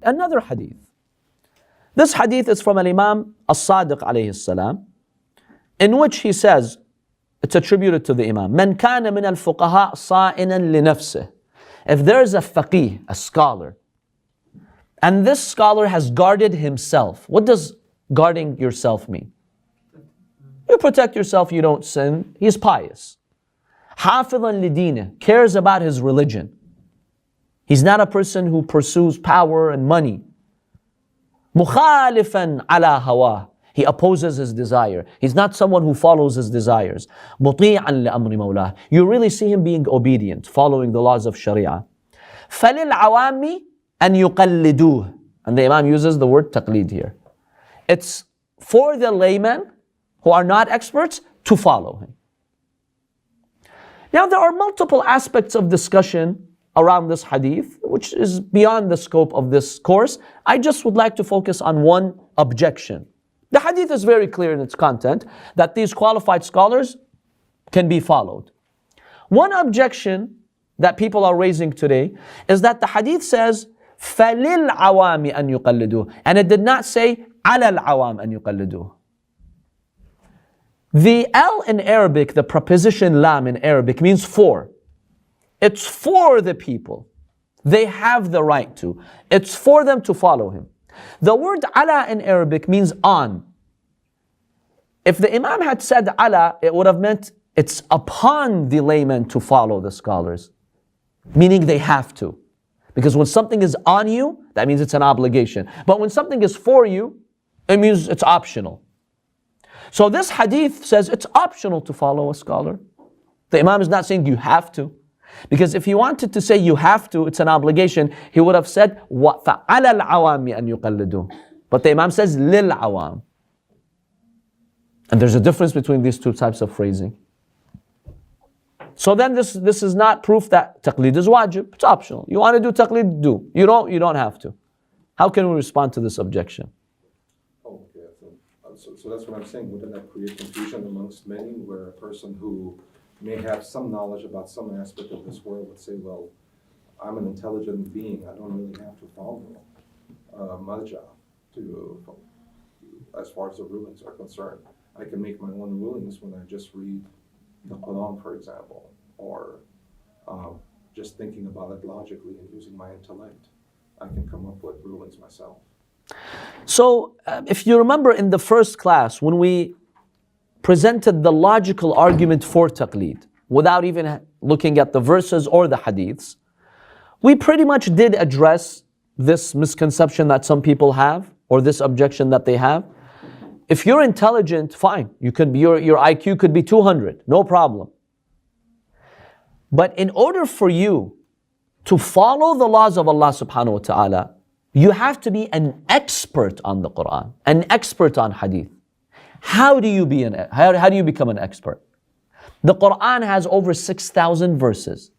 another hadith. This hadith is from Imam al-Sadiq alayhi salam, in which he says, it's attributed to the Imam, "Man kana min al-fuqaha sa'inan li nafsih." If there is a faqih, a scholar, and this scholar has guarded himself. What does guarding yourself mean? You protect yourself, you don't sin. He's pious. Hafidhan li dinih, cares about his religion. He's not a person who pursues power and money. Mukhalifan ala hawa, he opposes his desire. He's not someone who follows his desires. Muti'an li amri mawlah, you really see him being obedient, following the laws of Sharia. Falil awami an yuqalliduh, and the Imam uses the word taqlid here. It's for the layman who are not experts to follow him. Now there are multiple aspects of discussion around this hadith, which is beyond the scope of this course. I just would like to focus on one objection. The hadith is very clear in its content that these qualified scholars can be followed. One objection that people are raising today is that the hadith says, فَلِلْعَوَامِ أَن يُقَلِّدُوهُ, and it did not say عَلَى الْعَوَامِ أَن يُقَلِّدُوهُ. The L in Arabic, the preposition lam in Arabic, means for. It's for the people. They have the right to. It's for them to follow him. The word ala in Arabic means on. If the Imam had said ala, it would have meant it's upon the layman to follow the scholars, meaning they have to. Because when something is on you, that means it's an obligation. But when something is for you, it means it's optional. So this hadith says it's optional to follow a scholar. The Imam is not saying you have to. Because if he wanted to say you have to, it's an obligation, he would have said, فَعَلَى الْعَوَامِ أَن يُقَلِّدُوا. But the Imam says, لِلْعَوَامِ. And there's a difference between these two types of phrasing. So then this is not proof that taqlid is wajib, it's optional. You want to do taqlid, do. You don't have to. How can we respond to this objection? Okay, so that's what I'm saying. Wouldn't that create confusion amongst many, where a person who may have some knowledge about some aspect of this world would say, well, I'm an intelligent being, I don't really have to follow marja as far as the rulings are concerned. I can make my own rulings when I just read the Quran, for example, or just thinking about it logically and using my intellect. I can come up with rulings myself. So, if you remember in the first class, when we presented the logical argument for taqlid, without even looking at the verses or the hadiths, we pretty much did address this misconception that some people have, or this objection that they have. If you're intelligent, fine. You could be, your IQ could be 200, no problem. But in order for you to follow the laws of Allah subhanahu wa ta'ala, you have to be an expert on the Quran, an expert on hadith. How do you become an expert? The Quran has over 6,000 verses.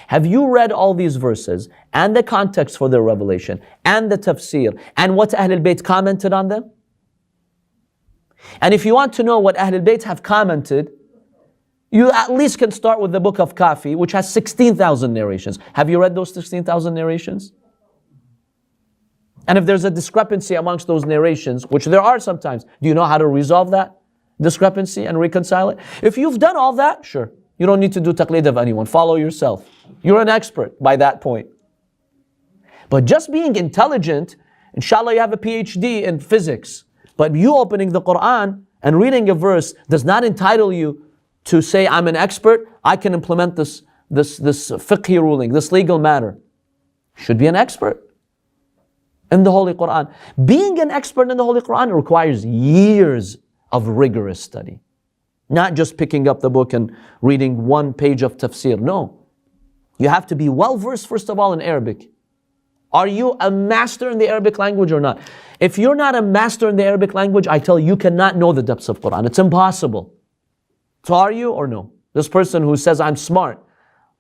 Have you read all these verses and the context for their revelation and the tafsir and what Ahlul Bayt commented on them? And if you want to know what Ahlul Bayt have commented, you at least can start with the book of Kafi, which has 16,000 narrations. Have you read those 16,000 narrations? And if there's a discrepancy amongst those narrations, which there are sometimes, do you know how to resolve that discrepancy and reconcile it? If you've done all that, sure. You don't need to do taqlid of anyone. Follow yourself. You're an expert by that point. But just being intelligent, inshallah you have a PhD in physics, but you opening the Quran and reading a verse does not entitle you to say, I'm an expert, I can implement this fiqhi ruling, this legal matter. Should be an expert in the Holy Quran. Being an expert in the Holy Quran requires years of rigorous study. Not just picking up the book and reading one page of tafsir. No. You have to be well versed, first of all, in Arabic. Are you a master in the Arabic language or not? If you're not a master in the Arabic language, I tell you, you cannot know the depths of Quran. It's impossible. So are you or no? This person who says, I'm smart.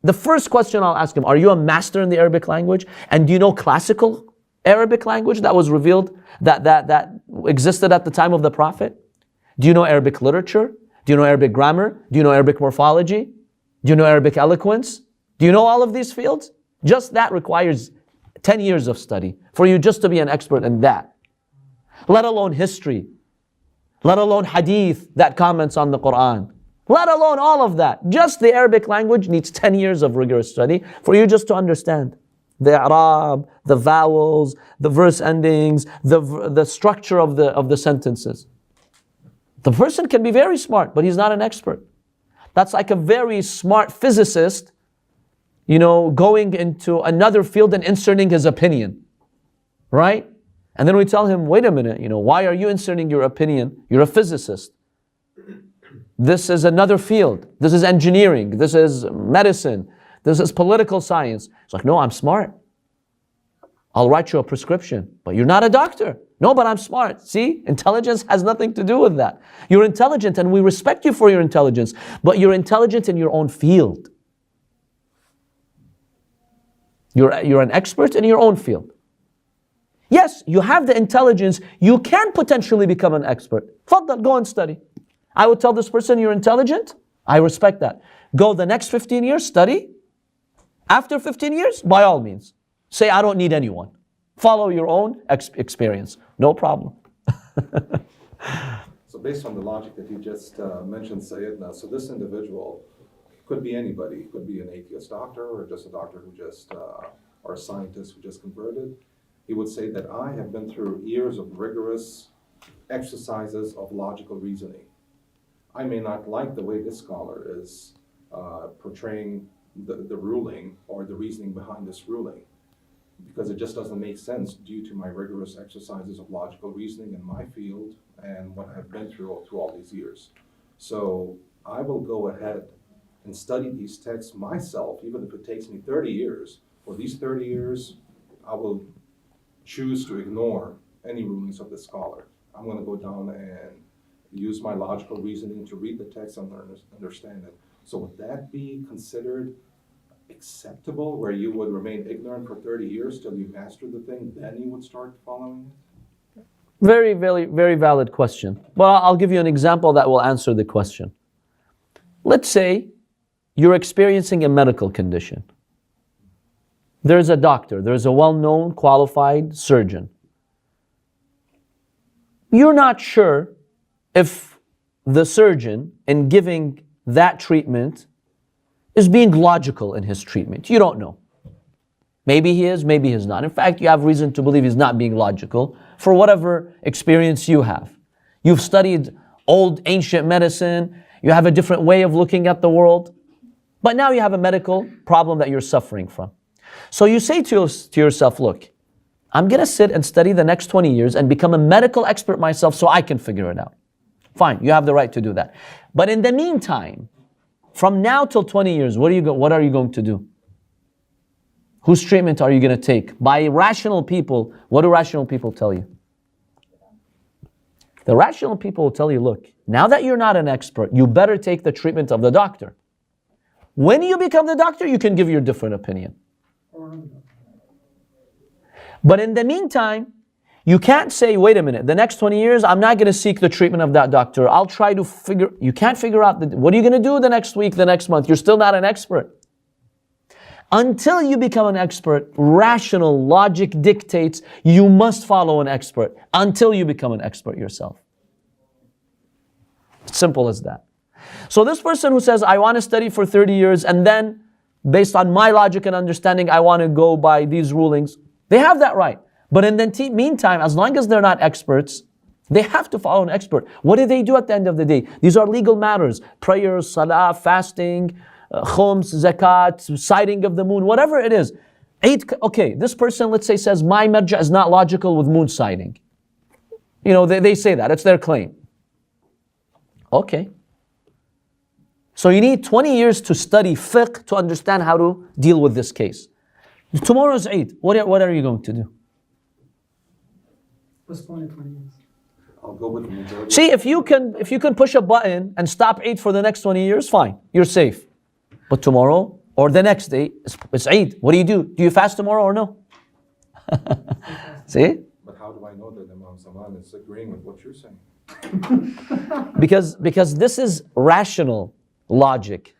The first question I'll ask him, are you a master in the Arabic language? And do you know classical Arabic language that was revealed, that existed at the time of the Prophet? Do you know Arabic literature? Do you know Arabic grammar? Do you know Arabic morphology? Do you know Arabic eloquence? Do you know all of these fields? Just that requires 10 years of study for you just to be an expert in that. Let alone history. Let alone hadith that comments on the Quran. Let alone all of that. Just the Arabic language needs 10 years of rigorous study for you just to understand the i'rab, the vowels, the verse endings, the structure of the sentences. The person can be very smart, but he's not an expert. That's like a very smart physicist, going into another field and inserting his opinion, right? And then we tell him, wait a minute, why are you inserting your opinion? You're a physicist. This is another field. This is engineering. This is medicine. This is political science. It's like, no, I'm smart. I'll write you a prescription, but you're not a doctor. No, but I'm smart. See, intelligence has nothing to do with that. You're intelligent and we respect you for your intelligence, but you're intelligent in your own field. You're an expert in your own field. Yes, you have the intelligence. You can potentially become an expert. Faddal, go and study. I would tell this person, you're intelligent. I respect that. Go the next 15 years, study. After 15 years, by all means, say, I don't need anyone. Follow your own experience. No problem. So based on the logic that you just mentioned, Sayed, now, so this individual could be anybody. Could be an atheist doctor or just a doctor who just, or a scientist who just converted. He would say that I have been through years of rigorous exercises of logical reasoning. I may not like the way this scholar is portraying the ruling or the reasoning behind this ruling, because it just doesn't make sense due to my rigorous exercises of logical reasoning in my field and what I've been through all these years. So I will go ahead and study these texts myself, even if it takes me 30 years. For these 30 years, I will choose to ignore any rulings of the scholar. I'm going to go down and use my logical reasoning to read the text and understand it. So would that be considered acceptable, where you would remain ignorant for 30 years till you master the thing, then you would start following it? Very, very, very valid question. But I'll give you an example that will answer the question. Let's say you're experiencing a medical condition. There's a doctor, there's a well-known, qualified surgeon. You're not sure if the surgeon, in giving that treatment, is being logical in his treatment. You don't know. Maybe he is, maybe he's not. In fact, you have reason to believe he's not being logical for whatever experience you have. You've studied old, ancient medicine. You have a different way of looking at the world. But now you have a medical problem that you're suffering from. So you say to yourself, look, I'm going to sit and study the next 20 years and become a medical expert myself so I can figure it out. Fine, you have the right to do that. But in the meantime, from now till 20 years, what are you going to do? Whose treatment are you going to take? By rational people, what do rational people tell you? The rational people will tell you, look, now that you're not an expert, you better take the treatment of the doctor. When you become the doctor, you can give your different opinion. But in the meantime, you can't say, wait a minute, the next 20 years, I'm not going to seek the treatment of that doctor. I'll try to you can't figure out, what are you going to do the next week, the next month? You're still not an expert. Until you become an expert, rational logic dictates you must follow an expert until you become an expert yourself. Simple as that. So this person who says, I want to study for 30 years and then, based on my logic and understanding, I want to go by these rulings, they have that right. But in the meantime, as long as they're not experts, they have to follow an expert. What do they do at the end of the day? These are legal matters. Prayers, salah, fasting, khums, zakat, sighting of the moon, whatever it is. Okay, this person, let's say, says, my marja is not logical with moon sighting. They say that. It's their claim. Okay. So you need 20 years to study fiqh to understand how to deal with this case. Tomorrow's Eid. What are you going to do? Postpone it 20 years. I'll go with the majority. See, if you can push a button and stop Eid for the next 20 years, fine. You're safe. But tomorrow or the next day, it's Eid. What do? Do you fast tomorrow or no? See? But how do I know that Imam Zaman is agreeing with what you're saying? Because this is rational logic.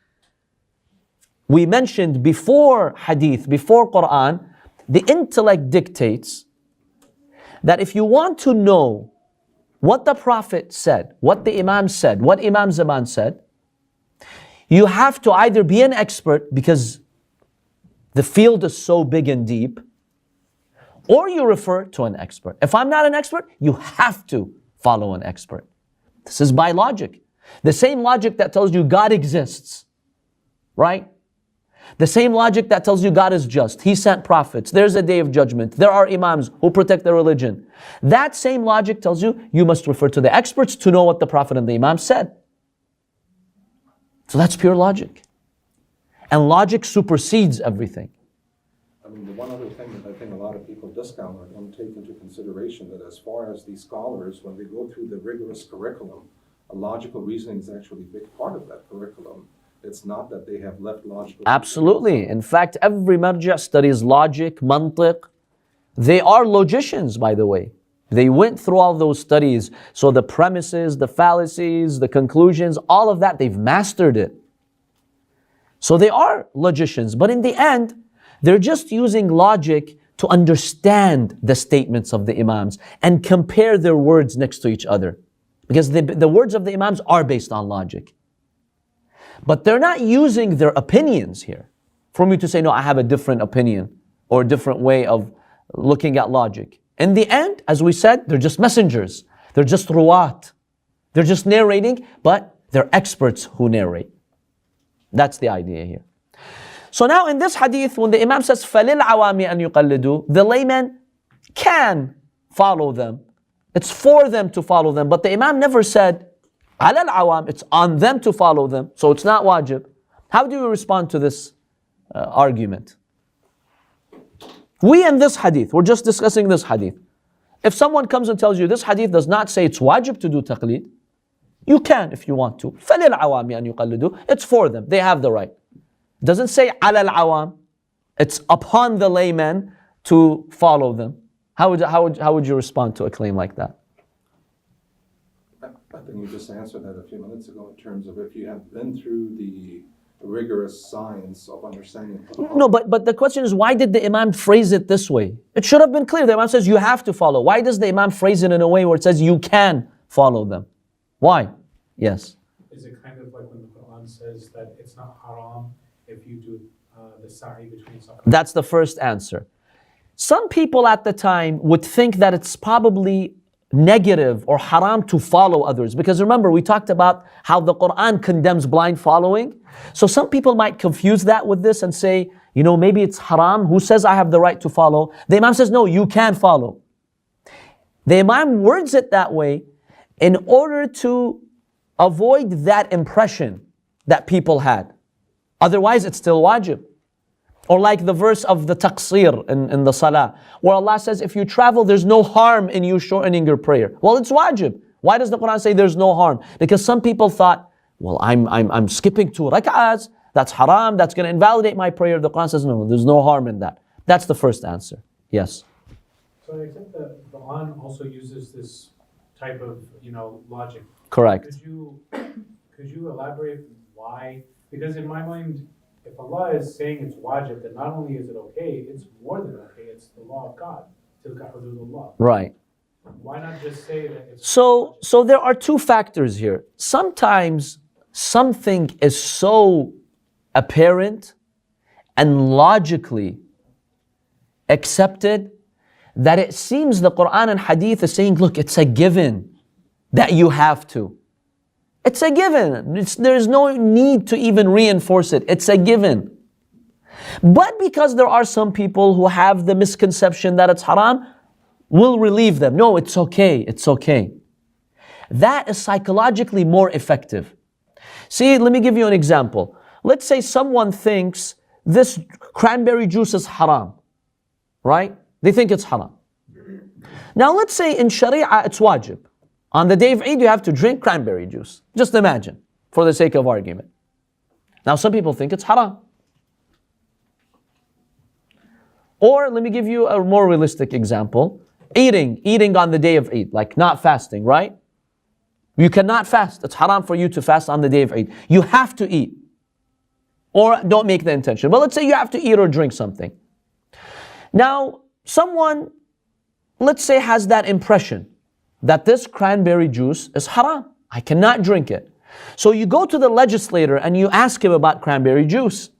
We mentioned before Hadith, before Quran, The intellect dictates that if you want to know what the Prophet said, what the Imam said, what Imam Zaman said, you have to either be an expert because the field is so big and deep, or you refer to an expert. If I'm not an expert, you have to follow an expert. This is by logic. The same logic that tells you God exists, right? The same logic that tells you God is just. He sent prophets. There's a day of judgment. There are imams who protect their religion. That same logic tells you you must refer to the experts to know what the Prophet and the Imam said. So that's pure logic. And logic supersedes everything. I mean, the one other thing that I think a lot of people discount or don't take into consideration, that as far as these scholars, when they go through the rigorous curriculum, a logical reasoning is actually a big part of that curriculum. It's not that they have left logical... Absolutely. In fact, every marja studies logic, mantiq. They are logicians, by the way. They went through all those studies. So the premises, the fallacies, the conclusions, all of that, they've mastered it. So they are logicians. But in the end, they're just using logic to understand the statements of the Imams and compare their words next to each other. Because the words of the Imams are based on logic. But they're not using their opinions here. For me to say, no, I have a different opinion or a different way of looking at logic. In the end, as we said, they're just messengers. They're just ruwat. They're just narrating, but they're experts who narrate. That's the idea here. So now in this hadith, when the Imam says, فَلِلْعَوَامِ أَن يُقَلِّدُوا, the layman can follow them. It's for them to follow them. But the Imam never said, عَلَى الْعَوَامِ, it's on them to follow them. So it's not wajib. How do you respond to this argument? We in this hadith, we're just discussing this hadith. If someone comes and tells you this hadith does not say it's wajib to do taqlid, you can if you want to. فَلِلْعَوَامِ أَن يُقَلِّدُوا, it's for them. They have the right. It doesn't say عَلَى الْعَوَامِ. It's upon the layman to follow them. How would you respond to a claim like that? I think you just answered that a few minutes ago in terms of if you have been through the rigorous science of understanding. No, but the question is, why did the Imam phrase it this way? It should have been clear. The Imam says you have to follow. Why does the Imam phrase it in a way where it says you can follow them? Why? Yes. Is it kind of like when the Quran says that it's not haram if you do the sa'i between safa? That's the first answer. Some people at the time would think that it's probably negative or haram to follow others. Because remember, we talked about how the Quran condemns blind following. So some people might confuse that with this and say, you know, maybe it's haram. Who says I have the right to follow? The Imam says, no, you can follow. The Imam words it that way in order to avoid that impression that people had. Otherwise, it's still wajib. Or like the verse of the taqsir in the salah, where Allah says, if you travel, there's no harm in you shortening your prayer. Well, it's wajib. Why does the Quran say there's no harm? Because some people thought, well, I'm skipping 2 rak'ahs, that's haram, that's going to invalidate my prayer. The Quran says, no, there's no harm in that. That's the first answer. Yes. So I think the Quran also uses this type of, logic. Correct. Could you elaborate why? Because in my mind, if Allah is saying it's wajib, then not only is it okay, it's more than okay. It's the law of God. Tilka hududullah. Right. Why not just say that it's... So there are 2 factors here. Sometimes something is so apparent and logically accepted that it seems the Quran and Hadith is saying, look, it's a given that you have to. It's a given. There's no need to even reinforce it. It's a given. But because there are some people who have the misconception that it's haram, we'll relieve them. No, it's okay. It's okay. That is psychologically more effective. See, let me give you an example. Let's say someone thinks this cranberry juice is haram, right? They think it's haram. Now let's say in Sharia it's wajib. On the day of Eid, you have to drink cranberry juice. Just imagine, for the sake of argument. Now, some people think it's haram. Or, let me give you a more realistic example. Eating on the day of Eid, like not fasting, right? You cannot fast. It's haram for you to fast on the day of Eid. You have to eat. Or don't make the intention. But let's say you have to eat or drink something. Now, someone, let's say, has that impression that this cranberry juice is haram. I cannot drink it. So you go to the legislator and you ask him about cranberry juice.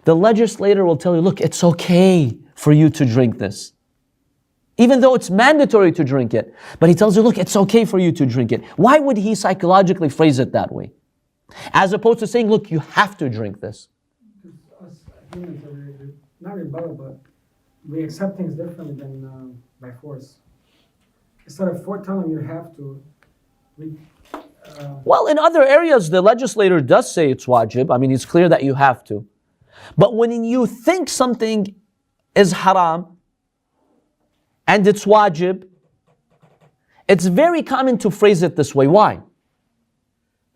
The legislator will tell you, look, it's okay for you to drink this. Even though it's mandatory to drink it. But he tells you, look, it's okay for you to drink it. Why would he psychologically phrase it that way? As opposed to saying, look, you have to drink this. Because us humans are not rebuttal, but we accept things differently than by force. Instead of telling you have to, well, in other areas, the legislator does say it's wajib. I mean, it's clear that you have to. But when you think something is haram and it's wajib, it's very common to phrase it this way. Why?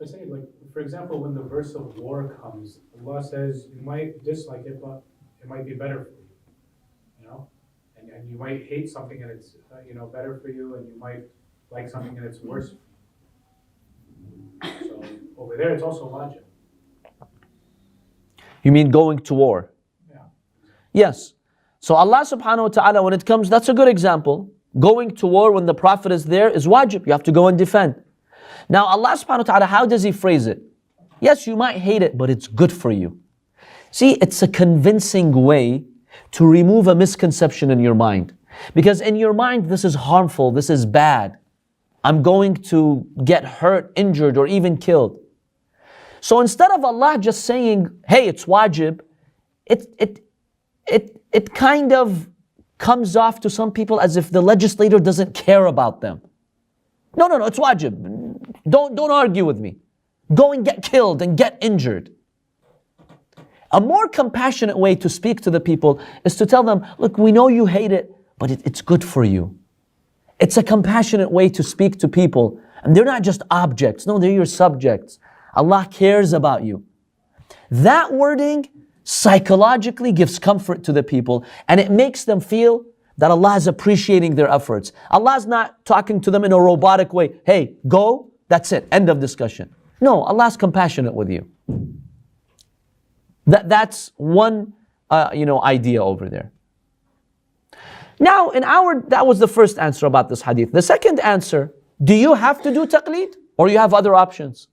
I say, like, for example, when the verse of war comes, Allah says you might dislike it, but it might be better for you. You know, and you might hate something and it's better for you, and you might like something and it's worse. So over there, it's also wajib. You mean going to war? Yeah. Yes. So Allah subhanahu wa ta'ala, when it comes, that's a good example. Going to war when the Prophet is there is wajib. You have to go and defend. Now Allah subhanahu wa ta'ala, how does He phrase it? Yes, you might hate it, but it's good for you. See, it's a convincing way to remove a misconception in your mind. Because in your mind, this is harmful, this is bad. I'm going to get hurt, injured, or even killed. So instead of Allah just saying, hey, it's wajib, it kind of comes off to some people as if the legislator doesn't care about them. No, it's wajib. Don't argue with me. Go and get killed and get injured. A more compassionate way to speak to the people is to tell them, look, we know you hate it, but it's good for you. It's a compassionate way to speak to people. And they're not just objects. No, they're your subjects. Allah cares about you. That wording psychologically gives comfort to the people, and it makes them feel that Allah is appreciating their efforts. Allah is not talking to them in a robotic way. Hey, go, that's it, end of discussion. No, Allah is compassionate with you. That's one idea over there. Now, that was the first answer about this hadith. The second answer, do you have to do taqlid or you have other options?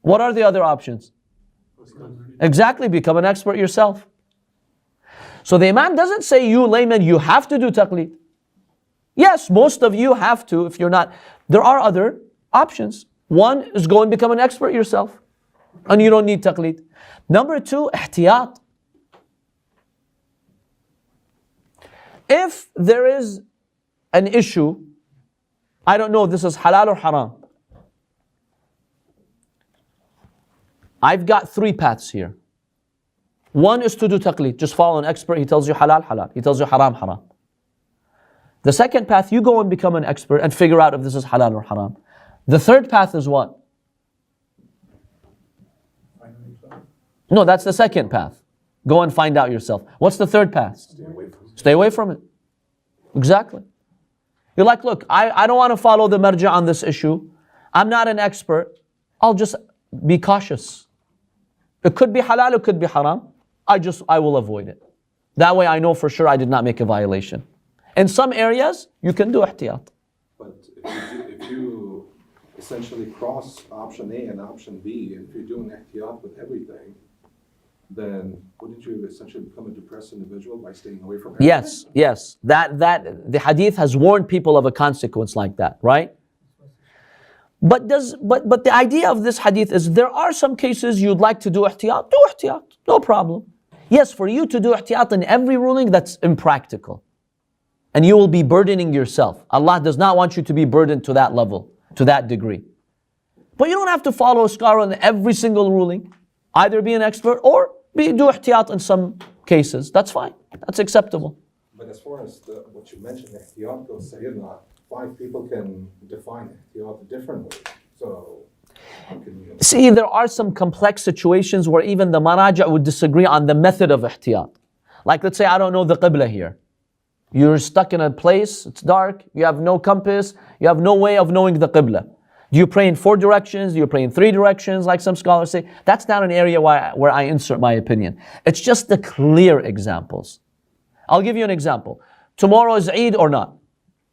What are the other options? Exactly, become an expert yourself. So the Imam doesn't say, you layman, you have to do taqlid. Yes, most of you have to if you're not. There are other options. One is go and become an expert yourself, and you don't need taqlid. Number two, ihtiyat. If there is an issue, I don't know if this is halal or haram. I've got three paths here. One is to do taqlid, just follow an expert, he tells you halal, halal, he tells you haram, haram. The second path, you go and become an expert and figure out if this is halal or haram. The third path is what? No, that's the second path. Go and find out yourself. What's the third path? Stay away from it. Exactly. You're like, look, I don't want to follow the marja on this issue. I'm not an expert. I'll just be cautious. It could be halal, it could be haram. I will avoid it. That way I know for sure I did not make a violation. In some areas, you can do ihtiyat. But if you essentially cross option A and option B, and if you're doing ihtiyat with everything, then wouldn't you essentially become a depressed individual by staying away from everything? Yes. That the hadith has warned people of a consequence like that, right? But the idea of this hadith is there are some cases you'd like to do ihtiyat, no problem. Yes, for you to do ihtiyat in every ruling, that's impractical. And you will be burdening yourself. Allah does not want you to be burdened to that level, to that degree. But you don't have to follow a scholar in every single ruling. Either be an expert or do ihtiyat in some cases. That's fine. That's acceptable. But as far as what you mentioned, ihtiyat goes, Sayyidina, 5 people can define ihtiyat differently. So how can you... See, there are some complex situations where even the maraja would disagree on the method of ihtiyat. Like let's say I don't know the qibla here. You're stuck in a place, it's dark, you have no compass, you have no way of knowing the qibla. Do you pray in 4 directions? Do you pray in 3 directions, like some scholars say? That's not an area where I insert my opinion. It's just the clear examples. I'll give you an example. Tomorrow is Eid or not?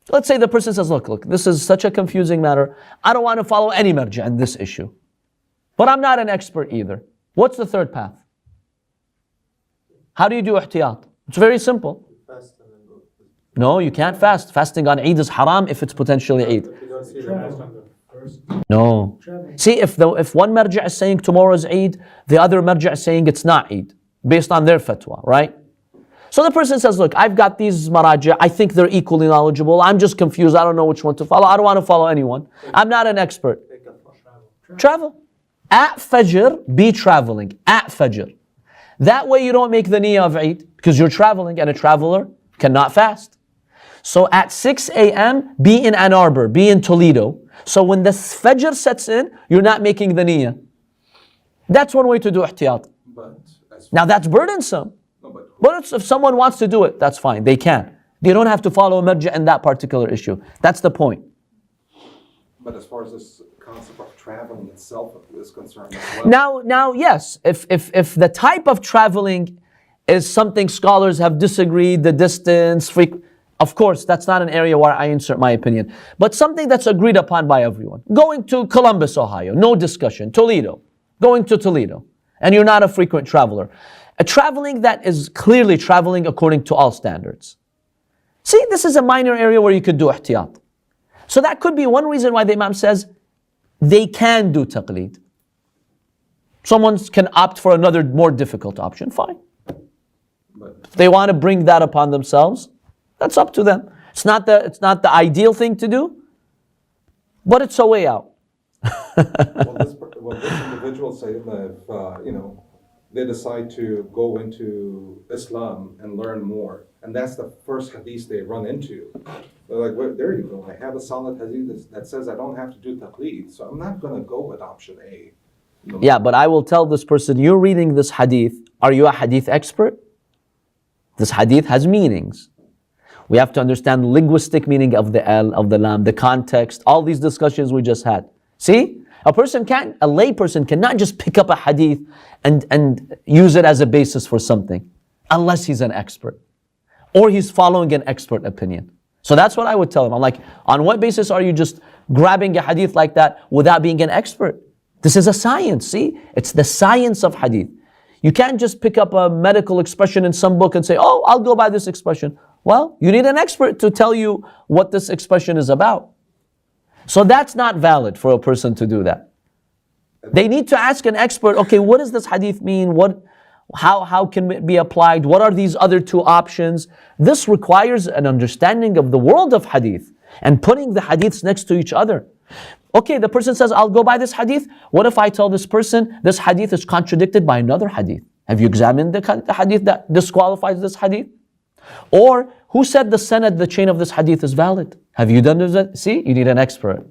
Let's say the person says, look, this is such a confusing matter. I don't want to follow any marja in this issue. But I'm not an expert either. What's the third path? How do you do ihtiyat? It's very simple. No, you can't fast. Fasting on Eid is haram if it's potentially Eid. No. See, if one marja is saying tomorrow is Eid, the other marja is saying it's not Eid, based on their fatwa, right? So the person says, look, I've got these maraja, I think they're equally knowledgeable, I'm just confused, I don't know which one to follow, I don't want to follow anyone, I'm not an expert. Travel. At Fajr, be traveling. At Fajr. That way you don't make the niyyah of Eid, because you're traveling and a traveler cannot fast. So at 6 a.m., be in Ann Arbor, be in Toledo. So when the Fajr sets in, you're not making the niyyah. That's one way to do ihtiyat. Now that's burdensome. But if someone wants to do it, that's fine, they can. They don't have to follow a marja in that particular issue. That's the point. But as far as this concept of traveling itself is concerned as well. Now, yes, if the type of traveling is something scholars have disagreed, the distance, of course, that's not an area where I insert my opinion. But something that's agreed upon by everyone. Going to Columbus, Ohio, no discussion. Toledo, going to Toledo, and you're not a frequent traveler. A traveling that is clearly traveling according to all standards. See, this is a minor area where you could do ihtiyat. So that could be one reason why the Imam says they can do taqlid. Someone can opt for another more difficult option, fine. If they want to bring that upon themselves, that's up to them. It's not the ideal thing to do, but it's a way out. Well, this individual say if they decide to go into Islam and learn more, and that's the first hadith they run into. They're like, well, there you go. I have a solid hadith that says I don't have to do taqlid, so I'm not going to go with option A. Yeah, but I will tell this person, you're reading this hadith. Are you a hadith expert? This hadith has meanings. We have to understand the linguistic meaning of the al, of the lam, the context, all these discussions we just had. See? A lay person cannot just pick up a hadith and use it as a basis for something, unless he's an expert. Or he's following an expert opinion. So that's what I would tell him. I'm like, on what basis are you just grabbing a hadith like that without being an expert? This is a science, see? It's the science of hadith. You can't just pick up a medical expression in some book and say, oh, I'll go by this expression. Well, you need an expert to tell you what this expression is about. So that's not valid for a person to do that. They need to ask an expert, okay, what does this hadith mean? How can it be applied? What are these other two options? This requires an understanding of the world of hadith and putting the hadiths next to each other. Okay, the person says, I'll go by this hadith. What if I tell this person, this hadith is contradicted by another hadith? Have you examined the hadith that disqualifies this hadith? Or, who said the sanad, the chain of this hadith is valid? Have you done that? See, you need an expert.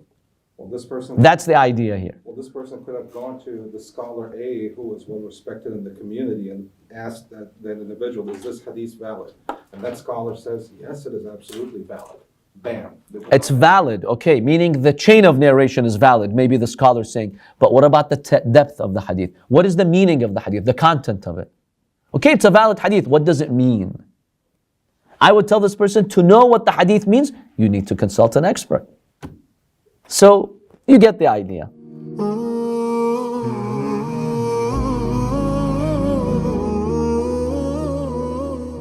Well, this person. That's the idea here. Well, this person could have gone to the scholar A, who is well respected in the community, and asked that individual, is this hadith valid? And that scholar says, yes, it is absolutely valid. Bam. It's valid, okay, meaning the chain of narration is valid, maybe the scholar's saying, but what about the depth of the hadith? What is the meaning of the hadith, the content of it? Okay, it's a valid hadith, what does it mean? I would tell this person, to know what the hadith means, you need to consult an expert. So, you get the idea.